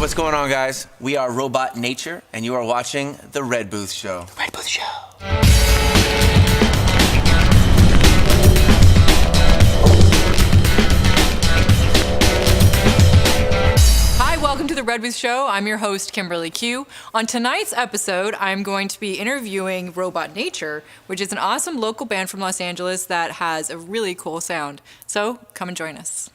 what's going on, guys? We are Robot Nature, and you are watching The Red Booth Show. Red Booth Show. Hi, welcome to The Red Booth Show. I'm your host, Kimberly Q. On tonight's episode, I'm going to be interviewing Robot Nature, which is an awesome local band from Los Angeles that has a really cool sound. So, come and join us.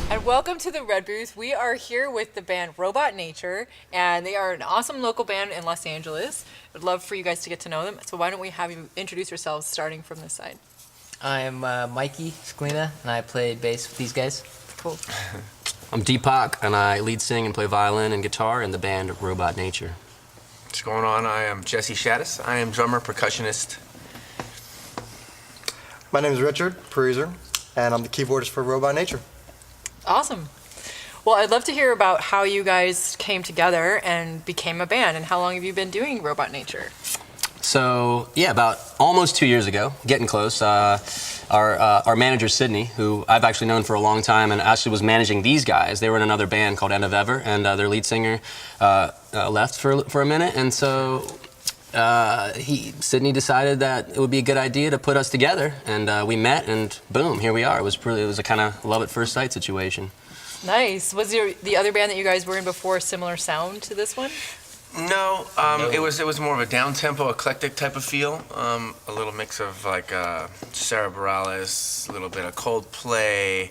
And welcome to the Red Booth. We are here with the band Robot Nature, and they are an awesome local band in Los Angeles. I'd love for you guys to get to know them. So why don't we have you introduce yourselves, starting from this side. I'm Mikey Scalina, and I play bass with these guys. Cool. I'm DPAK, and I lead sing and play violin and guitar in the band Robot Nature. What's going on? I am Jesse Shaddis. I am drummer, percussionist. My name is Richard Pareser, and I'm the keyboardist for Robot Nature. Awesome. Well, I'd love to hear about how you guys came together and became a band, and how long have you been doing Robot Nature? So, yeah, about almost 2 years ago, getting close, our manager, Sydney, who I've actually known for a long time and actually was managing these guys. They were in another band called End of Ever, and their lead singer left for a minute, and so Sydney decided that it would be a good idea to put us together, and we met, and boom, here we are. It was a kind of love at first sight situation. Nice. Was the other band that you guys were in before a similar sound to this one? No, it was more of a down-tempo, eclectic type of feel. A little mix of like Sarah Bareilles, a little bit of Coldplay,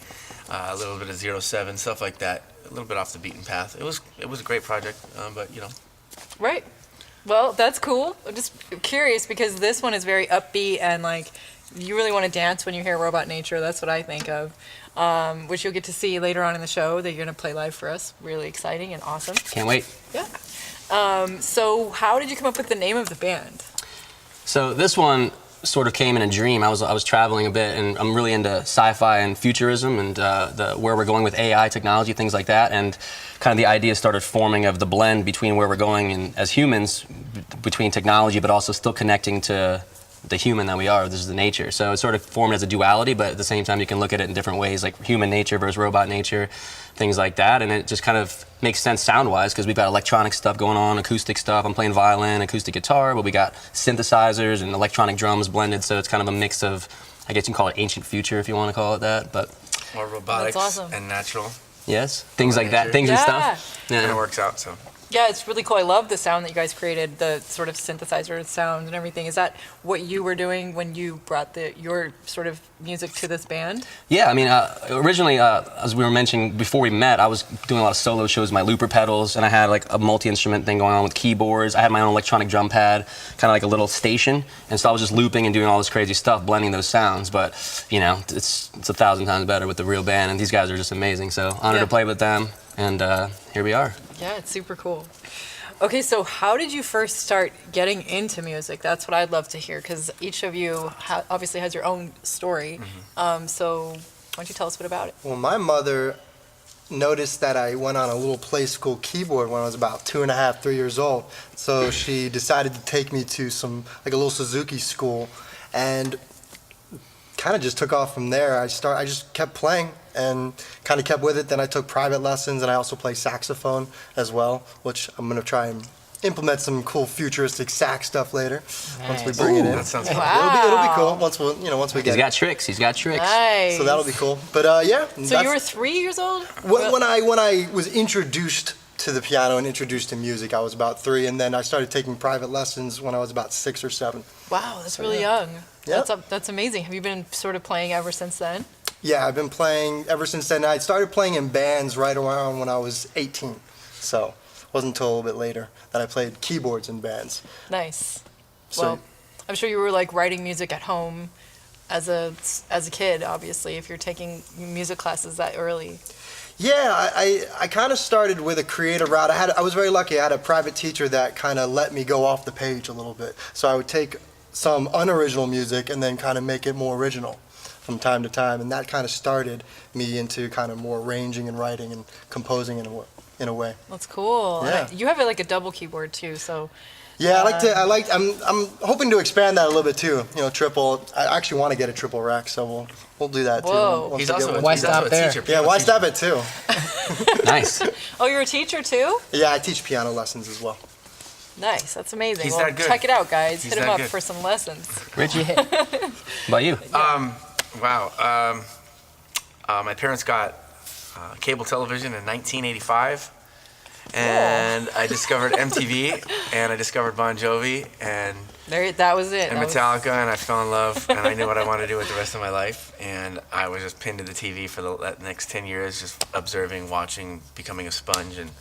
a little bit of 07, stuff like that. A little bit off the beaten path. It was a great project, but you know. Right. Well, that's cool. I'm just curious because this one is very upbeat and like you really want to dance when you hear Robot Nature. That's what I think of, which you'll get to see later on in the show that you're going to play live for us. Really exciting and awesome. Can't wait. Yeah. So how did you come up with the name of the band? So this one sort of came in a dream. I was traveling a bit, and I'm really into sci-fi and futurism and where we're going with AI technology, things like that. And kind of the idea started forming of the blend between where we're going and as humans, between technology, but also still connecting to the human that we are. This is the nature. So it sort of formed as a duality, but at the same time you can look at it in different ways, like human nature versus robot nature, things like that. And it just kind of makes sense sound-wise because we've got electronic stuff going on, acoustic stuff. I'm playing violin, acoustic guitar, but we got synthesizers and electronic drums blended. So it's kind of a mix of, I guess you can call it ancient future if you want to call it that, but more robotics awesome. And natural. Yes, things like that, things and stuff. Yeah, and it works out. So. Yeah, it's really cool. I love the sound that you guys created, the sort of synthesizer sound and everything. Is that what you were doing when you brought your sort of music to this band? Yeah, I mean, originally, as we were mentioning before we met, I was doing a lot of solo shows with my looper pedals, and I had like a multi-instrument thing going on with keyboards. I had my own electronic drum pad, kind of like a little station, and so I was just looping and doing all this crazy stuff, blending those sounds. But, you know, it's 1,000 times better with the real band, and these guys are just amazing. So honored to play with them, and here we are. Yeah, it's super cool. Okay, so how did you first start getting into music? That's what I'd love to hear, because each of you obviously has your own story. Mm-hmm. So why don't you tell us a bit about it? Well, my mother noticed that I went on a little play school keyboard when I was about 2.5, 3 years old. So she decided to take me to like a little Suzuki school, and kind of just took off from there. I just kept playing and kind of kept with it. Then I took private lessons, and I also play saxophone as well, which I'm going to try and implement some cool futuristic sax stuff later. Nice. Once we bring it in. That sounds fun. Wow. It'll be cool once we get He's got tricks. He's got tricks. Nice. So that'll be cool. But yeah. So you were 3 years old? When I was introduced to the piano and introduced to music, I was about 3, and then I started taking private lessons when I was about 6 or 7. Wow, that's really young. Yeah. That's amazing. Have you been sort of playing ever since then? Yeah, I've been playing ever since then. I started playing in bands right around when I was 18. So it wasn't until a little bit later that I played keyboards in bands. Nice. So, well, I'm sure you were like writing music at home as a kid, obviously, if you're taking music classes that early. Yeah, I kind of started with a creative route. I was very lucky. I had a private teacher that kind of let me go off the page a little bit. So I would take some unoriginal music and then kind of make it more original from time to time, and that kind of started me into kind of more arranging and writing and composing in a way. That's cool. Yeah. You have like a double keyboard too, so. Yeah, I'm hoping to expand that a little bit too. You know, triple. I actually want to get a triple rack, so we'll do that too. Whoa. Once He's we get also one. Why he's also stop there? a teacher. Yeah, why stop it too? Nice. Oh, you're a teacher too? Yeah, I teach piano lessons as well. Nice, that's amazing. He's well, that good. check it out, guys. He's Hit him that up good. for some lessons. Richie, how about you? Wow. My parents got cable television in 1985, and I discovered MTV, and I discovered Bon Jovi, and That was it. and That was- Metallica, and I fell in love, and I knew what I wanted to do with the rest of my life, and I was just pinned to the TV for the next 10 years, just observing, watching, becoming a sponge, and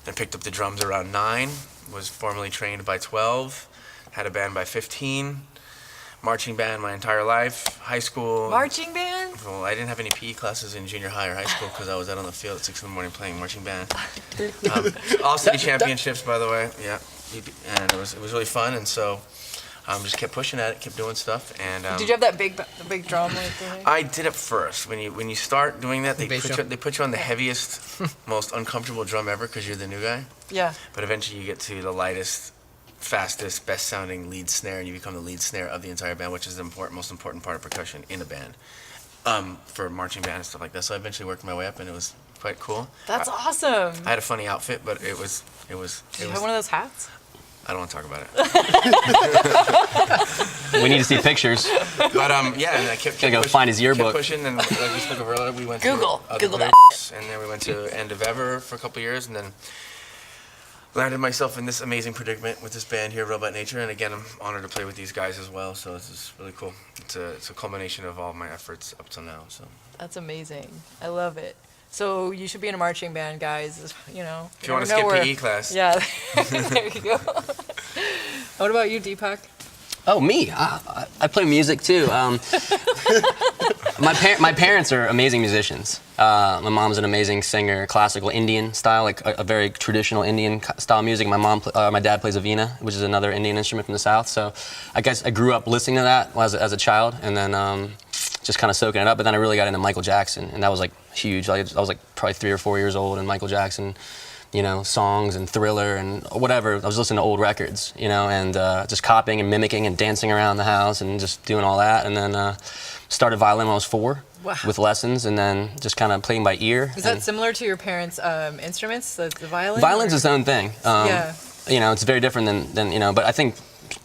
then picked up the drums around 9, was formally trained by 12, had a band by 15, marching band my entire life, high school. Marching band? Well, I didn't have any PE classes in junior high or high school because I was out on the field at 6 in the morning playing marching band. All city championships, by the way, yeah, and it was really fun, and so just kept pushing at it, kept doing stuff, and Did you have that big drum like that? I did it first. When you start doing that, they Bass put, you, drum. they put you on the heaviest, most uncomfortable drum ever because you're the new guy. Yeah. But eventually you get to the lightest, fastest, best sounding lead snare, and you become the lead snare of the entire band, which is the most important part of percussion in a band, for marching band and stuff like that. So I eventually worked my way up, and it was quite cool. That's awesome. I had a funny outfit, but it was. Did you have one of those hats? I don't want to talk about it. We need to see pictures. But yeah, and I kept Gotta go pushing, find his yearbook. Kept pushing, and like we spoke of earlier, we went Google to other that. groups, and then we went to End of Ever for a couple years, and then landed myself in this amazing predicament with this band here, Robot Nature, and again, I'm honored to play with these guys as well. So this is really cool. It's a culmination of all my efforts up till now. So That's amazing. I love it. So you should be in a marching band, guys. You know. if you want to skip PE class, Yeah. There you go. What about you, DPAK? Oh, me? I play music too. My parents are amazing musicians. My mom's an amazing singer, classical Indian style, like a very traditional Indian style music. My dad plays a veena, which is another Indian instrument from the South. So I guess I grew up listening to that as a child, and then just kind of soaking it up. But then I really got into Michael Jackson, and that was like huge. I was like probably 3 or 4 years old, and Michael Jackson, you know, songs and Thriller and whatever. I was listening to old records, you know, and just copying and mimicking and dancing around the house and just doing all that. And then started violin when I was 4 with lessons, and then just kind of playing by ear. Is that similar to your parents' instruments, the violin? Violin's or- its own thing. Yeah. You know, it's very different than you know, but I think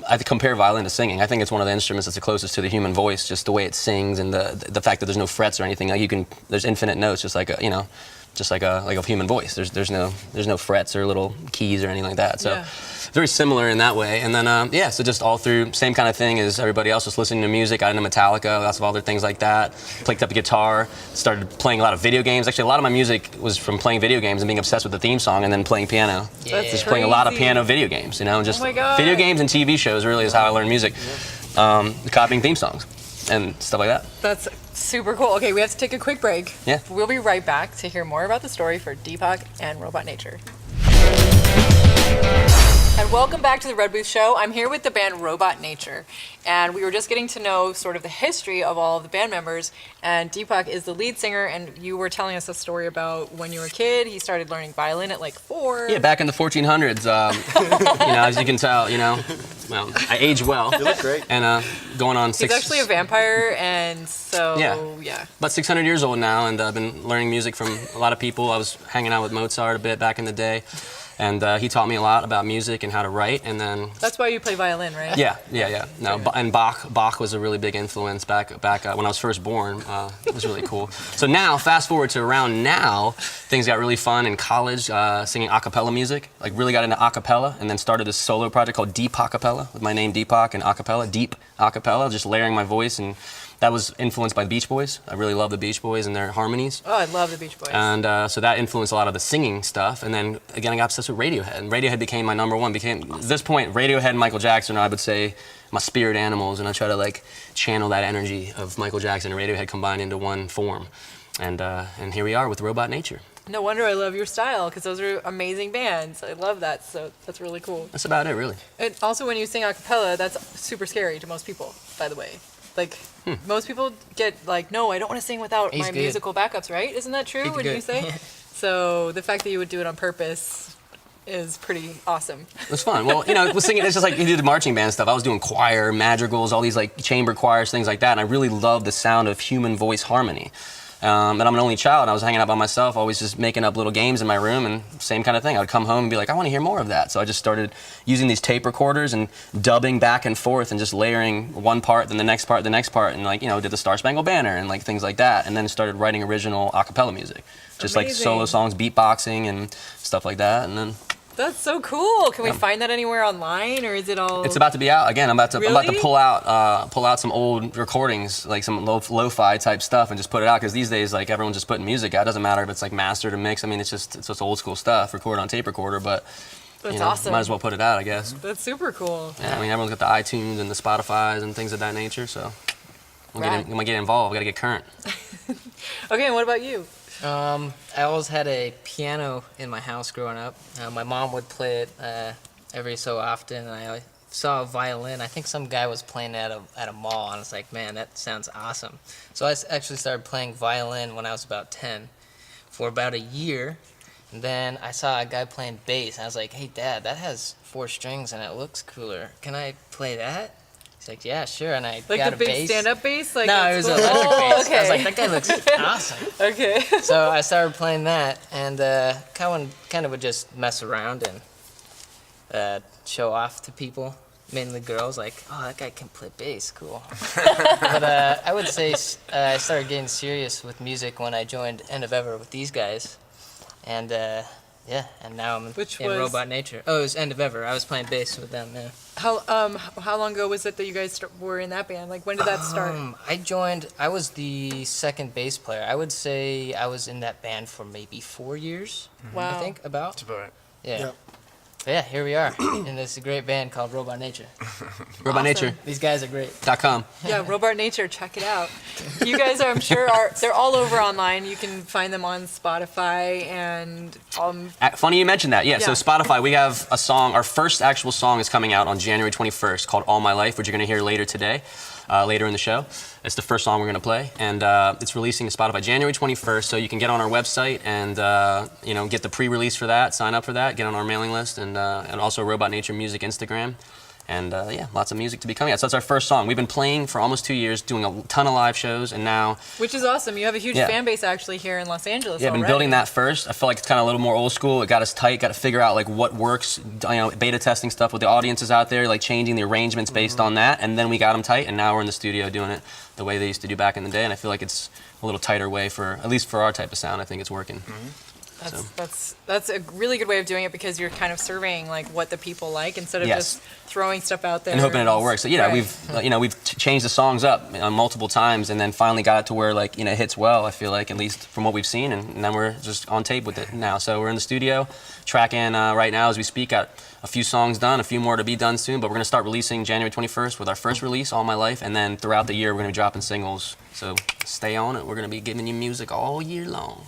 I compare violin to singing. I think it's one of the instruments that's the closest to the human voice, just the way it sings and the fact that there's no frets or anything. Like there's infinite notes, just like a human voice. There's no frets or little keys or anything like that. So Yeah. very similar in that way. And then so just all through same kind of thing as everybody else, just listening to music. I got into Metallica, lots of other things like that. Picked up a guitar, started playing a lot of video games. Actually, a lot of my music was from playing video games and being obsessed with the theme song, and then playing piano. That's Just playing a lot of crazy. piano video games, you know, and just Oh my God. video games and TV shows really is how I learned music. Copying theme songs and stuff like that. That's super cool. Okay, we have to take a quick break. Yeah. We'll be right back to hear more about the story for DPAK and Robot Nature. And welcome back to the Red Booth Show. I'm here with the band Robot Nature, and we were just getting to know sort of the history of all of the band members. And Deepak is the lead singer, and you were telling us a story about when you were a kid. He started learning violin at like 4. Yeah, back in the 1400s. You know, as you can tell, you know, well, I age well. You look great. And going on He's actually a vampire, and so Yeah. About 600 years old now, and I've been learning music from a lot of people. I was hanging out with Mozart a bit back in the day, and he taught me a lot about music and how to write. And then That's why you play violin, right? yeah. No, and Bach was a really big influence back when I was first born. It was really cool. So now, fast forward to around now, things got really fun in college, singing a cappella music. Like really got into a cappella, and then started this solo project called Deep Acapella with my name Deepak and a cappella, Deep Acapella, just layering my voice. And that was influenced by the Beach Boys. I really love the Beach Boys and their harmonies. Oh, I love the Beach Boys. And so that influenced a lot of the singing stuff. And then again, I got obsessed with Radiohead. And Radiohead became my number one. At this point, Radiohead and Michael Jackson are, I would say, my spirit animals. And I try to like channel that energy of Michael Jackson and Radiohead combined into one form. And here we are with Robot Nature. No wonder I love your style, because those are amazing bands. I love that, so that's really cool. That's about it, really. And also, when you sing a cappella, that's super scary to most people, by the way. Like, most people get like, no, I don't want to sing without He's my good. musical backups, right? Isn't that true? He's What do good. you say? So the fact that you would do it on purpose is pretty awesome. It was fun. Well, you know, with singing, it's just like you do the marching band stuff. I was doing choir, madrigals, all these like chamber choirs, things like that. And I really loved the sound of human voice harmony. And I'm an only child, and I was hanging out by myself, always just making up little games in my room, and same kind of thing. I would come home and be like, I want to hear more of that. So I just started using these tape recorders and dubbing back and forth and just layering one part, then the next part, and like, did the Star Spangled Banner and like things like that. And then started writing original a cappella music. Just like solo songs, beatboxing and stuff like that. And then That's so cool. Can we find that anywhere online, or is it all? it's about to be out again. I'm about to Really? pull out some old recordings, like some lo-fi type stuff, and just put it out. Because these days, like everyone's just putting music out. It doesn't matter if it's like mastered or mixed. I mean, it's just old school stuff, recorded on tape recorder. But That's awesome. might as well put it out, I guess. That's super cool. Yeah, I mean, everyone's got the iTunes and the Spotify's and things of that nature. So I'm gonna get involved. I gotta get current. Okay, and what about you? I always had a piano in my house growing up. My mom would play it every so often, and I saw a violin. I think some guy was playing it at a mall, and I was like, man, that sounds awesome. So I actually started playing violin when I was about 10 for about a year. And then I saw a guy playing bass, and I was like, hey, Dad, that has 4 strings, and it looks cooler. Can I play that? He's like, yeah, sure. And I Like got the a big bass. stand-up bass? Like No, it was cool. electric Oh, bass. okay. I was like, that guy looks awesome. Okay. So I started playing that, and kind of would just mess around and show off to people, mainly girls, like, oh, that guy can play bass, cool. But I would say I started getting serious with music when I joined End of Ever with these guys, and and now I'm Which in was- Robot Nature. Oh, it was End of Ever. I was playing bass with them, yeah. How long ago was it that you guys were in that band? Like, when did that start? I was the second bass player. I would say I was in that band for maybe 4 years, Wow. I think, about. That's about right. Yeah. Yep. But yeah, here we are in this great band called Robot Nature. RobotNature.com. These guys are great. Yeah, Robot Nature, check it out. You guys are, I'm sure, they're all over online. You can find them on Spotify and Funny you mentioned that. Yeah, so Yeah. Spotify, we have a song. Our first actual song is coming out on January 21st called All My Life, which you're going to hear later today, later in the show. It's the first song we're going to play, and it's releasing to Spotify January 21st, so you can get on our website and get the pre-release for that, sign up for that, get on our mailing list, and also Robot Nature Music Instagram. And lots of music to be coming out. So that's our first song. We've been playing for almost 2 years, doing a ton of live shows, and now which is awesome. You have a huge Yeah. fan base actually here in Los Angeles. I've been already. building that first. I feel like it's kind of a little more old school. It got us tight. Got to figure out like what works. Beta testing stuff with the audiences out there, like changing the arrangements based on that. And then we got them tight, and now we're in the studio doing it the way they used to do back in the day. And I feel like it's a little tighter way for at least for our type of sound. I think it's working. That's a really good way of doing it, because you're kind of surveying like what the people like instead of Yes. just throwing stuff out there And hoping it all works. So Right. we've changed the songs up multiple times, and then finally got it to where like it hits well. I feel like, at least from what we've seen, and then we're just on tape with it now. So we're in the studio tracking right now as we speak. Got a few songs done, a few more to be done soon, but we're gonna start releasing January 21st with our first release, All My Life, and then throughout the year we're gonna be dropping singles. So stay on it. We're gonna be giving you music all year long.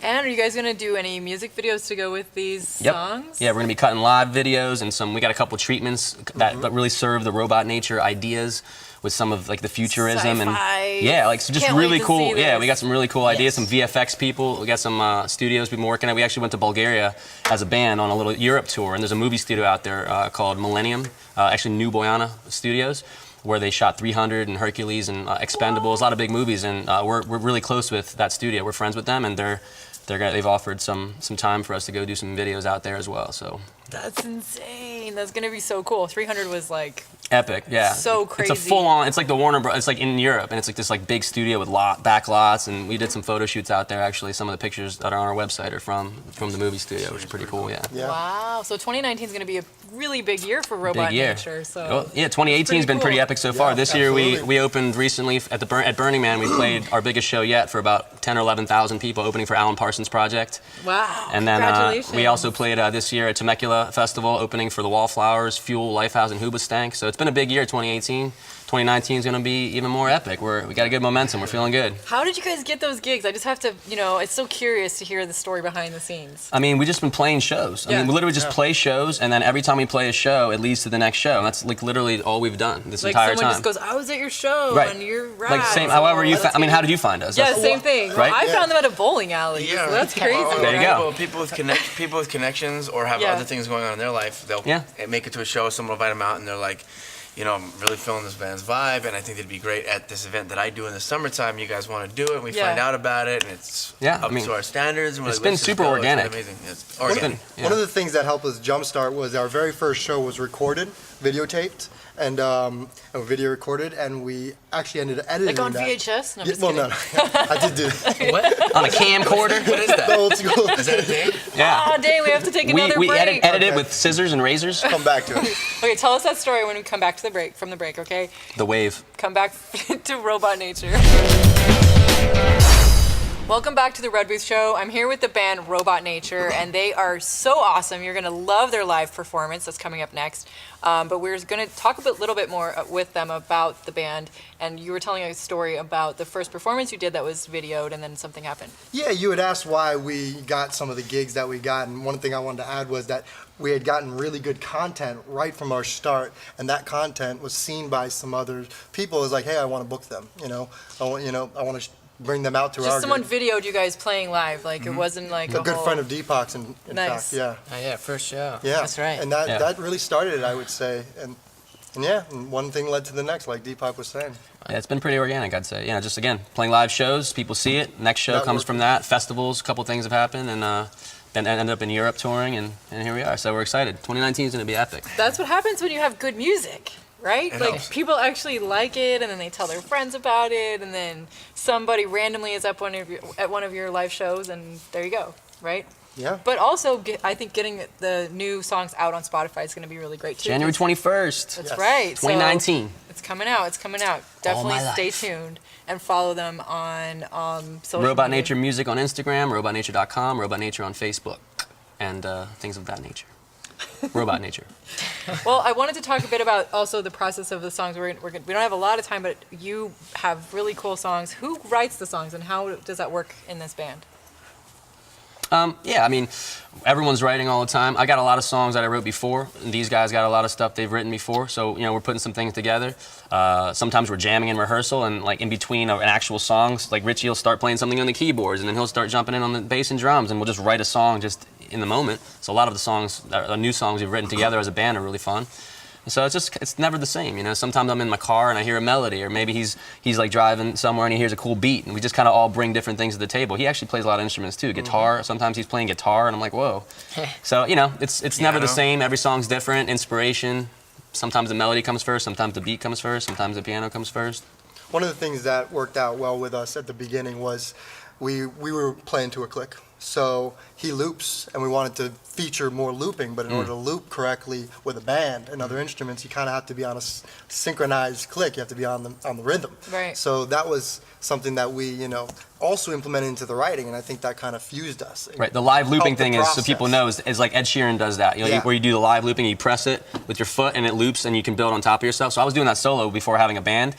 And are you guys gonna do any music videos to go with these Yep. songs? Yeah, we're gonna be cutting live videos, and we got a couple treatments that really serve the Robot Nature ideas with some of like the futurism Sci-fi. and like so just Can't wait really to cool. see Yeah, this. we got some really cool ideas, Yes. some VFX people. We got some studios we've been working at. We actually went to Bulgaria as a band on a little Europe tour, and there's a movie studio out there called Millennium, actually New Boyana Studios, where they shot 300 and Hercules and Expendables, a lot of big movies, and we're really close with that studio. We're friends with them, and they've offered some time for us to go do some videos out there as well. So That's insane. That's gonna be so cool. 300 was like epic, yeah. So It's a crazy. full on. It's like the Warner Bros. It's like in Europe, and it's like this like big studio with back lots, and we did some photo shoots out there. Actually, some of the pictures that are on our website are from the movie studio, which is pretty cool. Yeah. Yeah. wow. So 2019 is gonna be a really big year for Robot Big year. Nature. So Well, yeah, 2018 has been pretty cool. epic so far. Yeah, This year absolutely. we opened recently at Burning Man. We played our biggest show yet for about 10 or 11,000 people, opening for Alan Parsons Project. wow. And then Congratulations. we also played this year at Temecula Festival, opening for the Wallflowers, Fuel, Lifehouse, and Hoobastank. So it's been a big year, 2018. 2019 is going to be even more epic. We got a good momentum. We're feeling good. How did you guys get those gigs? I just have to, it's so curious to hear the story behind the scenes. I mean, we just been playing shows. I Yeah. mean, we literally just play shows, and then every time we play a show, it leads to the next show. And that's like literally all we've done this Like entire someone time. just goes, I was at your show, Right. and you're rad. Like same. However, That's I mean, how crazy. did you find us? Yeah, That's- same thing. Right? I found them at a bowling alley. Yeah, so that's crazy. There you go. Well, people with connections or have Yeah. other things going on in their life, they'll Yeah. make it to a show. Someone will invite them out, and they're like, I'm really feeling this band's vibe, and I think it'd be great at this event that I do in the summertime. You guys want to do it, and we find out about it, and it's up to our standards. And it's been super organic. It's been amazing. It's organic. One of the things that helped us jumpstart was our very first show was recorded, videotaped, and video recorded, and we actually ended up editing Like on that. VHS? No, I'm just Well, kidding. no, I did do that. What? On a camcorder. What is that? The old school. Is that a thing? Yeah. Oh, dang, we have to take another We break. edit it with scissors and razors. Come back to it. Okay, tell us that story when we come back to from the break, okay? The wave. Come back to Robot Nature. Welcome back to the Red Booth Show. I'm here with the band Robot Nature, and they are so awesome. You're going to love their live performance that's coming up next. But we're going to talk a little bit more with them about the band. And you were telling a story about the first performance you did that was videoed, and then something happened. Yeah, you had asked why we got some of the gigs that we got, and one thing I wanted to add was that we had gotten really good content right from our start, and that content was seen by some other people. It was like, hey, I want to book them. I want to bring them out to our Just someone gig. videoed you guys playing live. Like, it wasn't like A good whole... friend of DPAK's, in Nice. fact, yeah. Oh yeah, first show. Yeah, That's right. And that really started it, I would say, and one thing led to the next, like Deepak was saying. Yeah, it's been pretty organic, I'd say. Just again, playing live shows, people see it. Next show comes from that. Festivals, a couple things have happened, and then ended up in Europe touring, and here we are. So we're excited. 2019 is going to be epic. That's what happens when you have good music, right? It Like, helps. people actually like it, and then they tell their friends about it, and then somebody randomly is at one of your live shows, and there you go, right? Yeah. But also, I think getting the new songs out on Spotify is going to be really great too. January 'cause 21st, That's Yes. right. So 2019. it's coming out. It's coming out. Definitely my stay life. tuned and follow them on social Robot media. Nature Music on Instagram, robotnature.com, Robot Nature on Facebook, and things of that nature. Robot Nature. Well, I wanted to talk a bit about also the process of the songs. We don't have a lot of time, but you have really cool songs. Who writes the songs, and how does that work in this band? Yeah, I mean, everyone's writing all the time. I got a lot of songs that I wrote before, and these guys got a lot of stuff they've written before. So, we're putting some things together. Sometimes we're jamming in rehearsal, and like in between an actual songs, like Richie will start playing something on the keyboards, and then he'll start jumping in on the bass and drums, and we'll just write a song just in the moment. So a lot of the songs, the new songs we've written together as a band are really fun. So it's never the same, Sometimes I'm in my car and I hear a melody, or maybe he's like driving somewhere and he hears a cool beat, and we just kind of all bring different things to the table. He actually plays a lot of instruments too, guitar. Sometimes he's playing guitar, and I'm like, whoa. So it's never the same. Every song's different. Inspiration. Sometimes the melody comes first. Sometimes the beat comes first. Sometimes the piano comes first. One of the things that worked out well with us at the beginning was we were playing to a click. So he loops, and we wanted to feature more looping, but in order to loop correctly with a band and other instruments, you kind of have to be on a synchronized click. You have to be on the rhythm. Right. So that was something that we, also implemented into the writing, and I think that kind of fused us. Right, the live looping Helped the thing is, so people know, is like Ed Sheeran does that. Where you do the live looping, you press it with your foot, and it loops, and you can build on top of yourself. So I was doing that solo before having a band.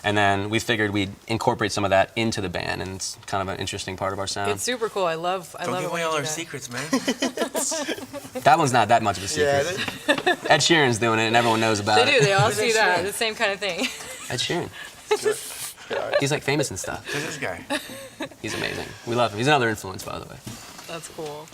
And then we figured we'd incorporate some of that into the band, and it's kind of an interesting part of our sound. It's super cool. I love Don't it give when away you all do our that. secrets, man. That one's not that much of a Yeah, secret. Ed Sheeran's doing it, and everyone knows about They it. do. They all see that. The same kind of thing. Ed Sheeran. He's like famous and stuff. Who's this guy? He's amazing. We love him. He's another influence, by the way. That's cool.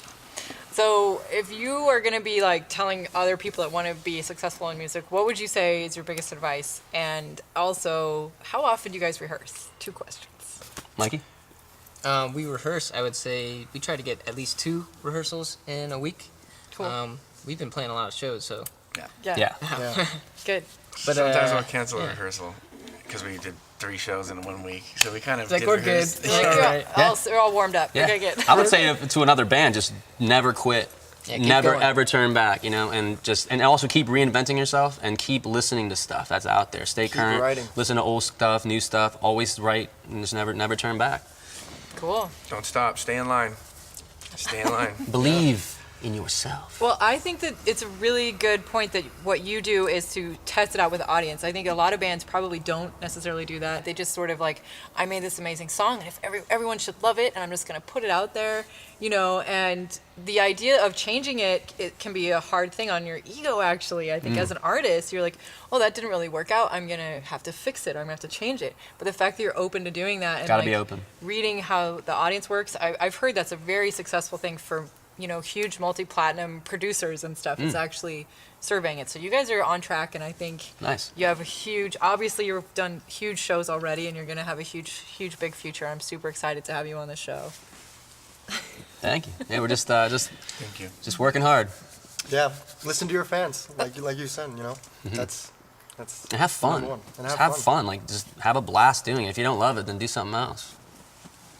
So if you are going to be like telling other people that want to be successful in music, what would you say is your biggest advice? And also, how often do you guys rehearse? 2 questions. Mikey? We rehearse. I would say we try to get at least 2 rehearsals in a week. Cool. We've been playing a lot of shows, so. Yeah. yeah. Good. But Sometimes I'll cancel a yeah. rehearsal because we did 3 shows in 1 week. So we kind of It's like, did we're rehearse. good. Like, All right. we're all warmed up. Yeah. Okay, good. I would say to another band, just never quit. Yeah, keep Never going. ever turn back, and also keep reinventing yourself and keep listening to stuff that's out there. Stay current. writing. Listen to old stuff, new stuff. Always write, and just never turn back. Cool. Don't stop. Stay in line. Stay in line. Believe in yourself. Well, I think that it's a really good point that what you do is to test it out with the audience. I think a lot of bands probably don't necessarily do that. They just sort of like, I made this amazing song, and if everyone should love it, and I'm just going to put it out there, and the idea of changing it can be a hard thing on your ego, actually. I think as an artist, you're like, oh, that didn't really work out. I'm going to have to fix it, or I'm going to have to change it. But the fact that you're open to doing that and Gotta be open. reading how the audience works, I've heard that's a very successful thing for huge multi-platinum producers and stuff is actually surveying it. So you guys are on track, and I think Nice. you have a huge, obviously you've done huge shows already, and you're going to have a huge, big future. I'm super excited to have you on the show. Thank you. Yeah, we're just Thank you. just working hard. Yeah, listen to your fans, like you said, That's And have fun. number one. And Just have fun. Like, just have a blast doing it. If you don't love it, then do something else.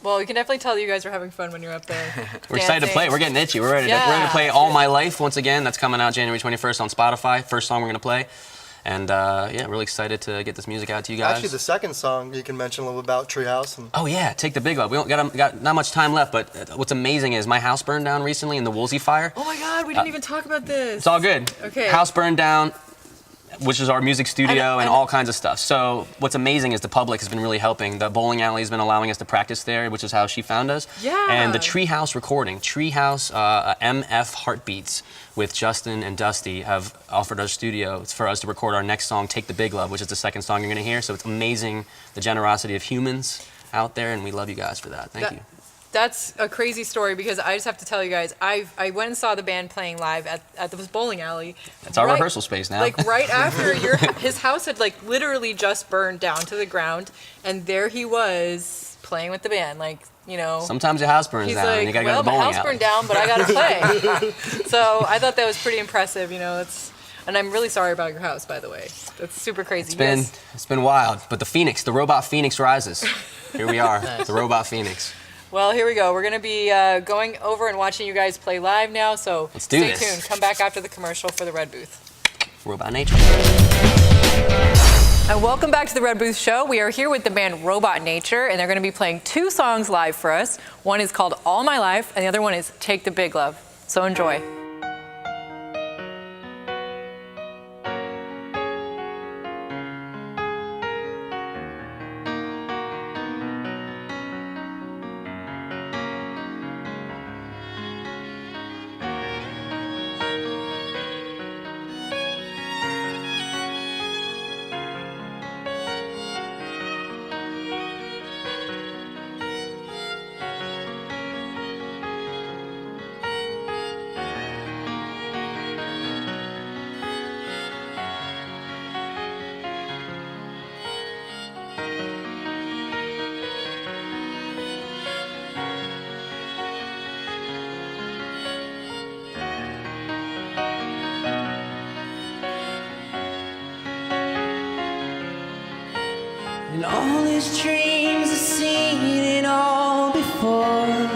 Well, you can definitely tell you guys are having fun when you're up there. We're excited to play. We're getting itchy. We're ready to Yeah. play All My Life once again. That's coming out January 21st on Spotify. First song we're going to play. And yeah, really excited to get this music out to you guys. Actually, the second song you can mention a little about Treehouse. And Oh yeah, Take the Big Love. We don't got not much time left, but what's amazing is my house burned down recently in the Woolsey fire. Oh my God, we didn't even talk about this. It's all good. Okay. House burned down, which is our music studio and and- all kinds of stuff. So what's amazing is the public has been really helping. The bowling alley has been allowing us to practice there, which is how she found us. Yeah. And the Treehouse recording, Treehouse MF Heartbeats with Justin and Dusty have offered our studio for us to record our next song, Take the Big Love, which is the second song you're gonna hear. So it's amazing the generosity of humans out there, and we love you guys for that. Thank you. That's a crazy story because I just have to tell you guys, I went and saw the band playing live at the bowling alley. It's our rehearsal space now. Like right after his house had like literally just burned down to the ground, and there he was playing with the band, Sometimes your house burns He's down like, and you gotta well, go to the my bowling house alley. burned down, but I gotta play. So I thought that was pretty impressive. And I'm really sorry about your house, by the way. That's super crazy. It's been wild, but the robot Phoenix rises. Here we are, the robot Phoenix. Well, here we go. We're gonna be going over and watching you guys play live now. So Let's do stay this. tuned. Come back after the commercial for the Red Booth. Robot nature. And welcome back to the Red Booth Show. We are here with the band Robot Nature, and they're going to be playing two songs live for us. One is called All My Life, and the other one is Take the Big Love. So enjoy. And all these dreams I've seen it all before.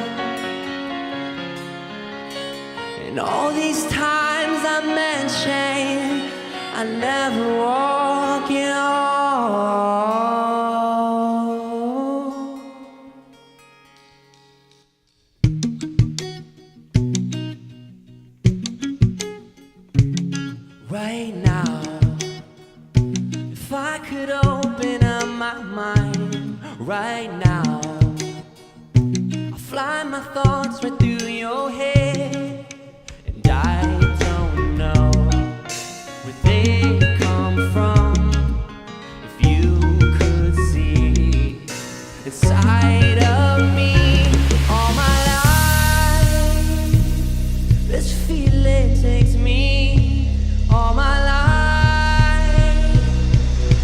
And all these times I mentioned I never walk it all. Right now, if I could open up my mind right now, I'll fly my thoughts right through your head, and I don't know where they come from. If you could see inside of me all my life, this feeling takes me all my life.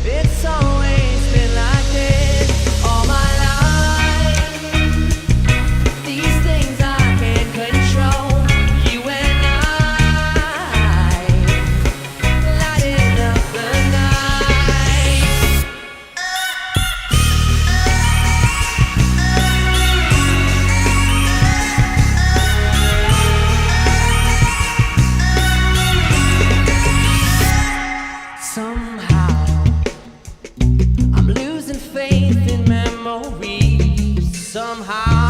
It's always been like this all my life. These things I can't control. You and I lighting up the night. Somehow I'm losing faith in memories. Somehow